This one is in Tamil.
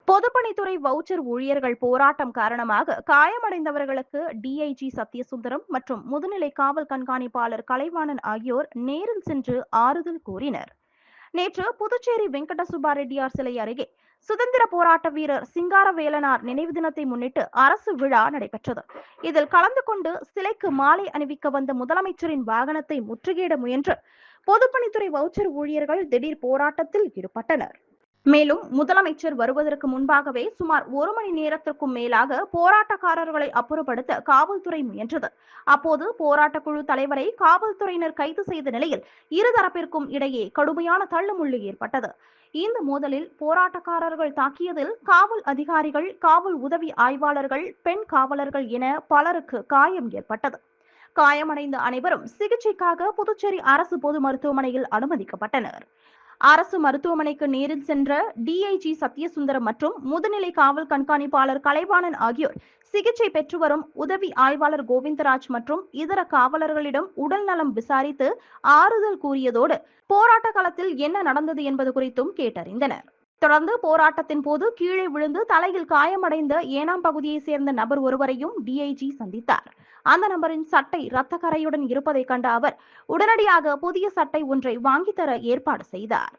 பொதுப்பணித்துறை வவுச்சர் ஊழியர்கள் போராட்டம் காரணமாக காயமடைந்தவர்களுக்கு டிஐஜி சத்யசுந்தரம் மற்றும் முதுநிலை காவல் கண்காணிப்பாளர் கலைவாணன் ஆகியோர் நேரில் சென்று ஆறுதல் கூறினர். நேற்று புதுச்சேரி வெங்கட சுப்பா ரெட்டியார் சிலை அருகே சுதந்திர போராட்ட வீரர் சிங்காரவேலனார் நினைவு தினத்தை முன்னிட்டு அரசு விழா நடைபெற்றது. இதில் கலந்து கொண்டு சிலைக்கு மாலை அணிவிக்க வந்த முதலமைச்சரின் வாகனத்தை முற்றுகையிட முயன்று பொதுப்பணித்துறை வவுச்சர் ஊழியர்கள் திடீர் போராட்டத்தில் ஈடுபட்டனர். மேலும் முதலமைச்சர் வருவதற்கு முன்பாகவே சுமார் 1 மணி நேரத்திற்கும் மேலாக போராட்டக்காரர்களை அப்புறப்படுத்த காவல்துறை முயன்றது. அப்போது போராட்டக்குழு தலைவரை காவல்துறையினர் கைது செய்த நிலையில் இருதரப்பிற்கும் இடையே கடுமையான தள்ளுமுள்ளு ஏற்பட்டது. இந்த மோதலில் போராட்டக்காரர்கள் தாக்கியதில் காவல் அதிகாரிகள், காவல் உதவி ஆய்வாளர்கள், பெண் காவலர்கள் என பலருக்கு காயம் ஏற்பட்டது. காயமடைந்த அனைவரும் சிகிச்சைக்காக புதுச்சேரி அரசு பொது மருத்துவமனையில் அனுமதிக்கப்பட்டனர். அரசு மருத்துவமனைக்கு நேரில் சென்ற டிஐஜி சத்யசுந்தரம் மற்றும் முதுநிலை காவல் கண்காணிப்பாளர் கலைவாணன் ஆகியோர் சிகிச்சை பெற்று வரும் உதவி ஆய்வாளர் கோவிந்தராஜ் மற்றும் இதர காவலர்களிடம் உடல் நலம் விசாரித்து ஆறுதல் கூறியதோடு போராட்ட களத்தில் என்ன நடந்தது என்பது குறித்தும் கேட்டறிந்தனர். தொடர்ந்து போராட்டத்தின் போது கீழே விழுந்து தலையில் காயமடைந்த ஏனாம் பகுதியை சேர்ந்த நபர் ஒருவரையும் டிஐஜி சந்தித்தார். அந்த நபரின் சட்டை இரத்த கரையுடன் இருப்பதை கண்ட அவர் உடனடியாக புதிய சட்டை ஒன்றை வாங்கித்தர ஏற்பாடு செய்தார்.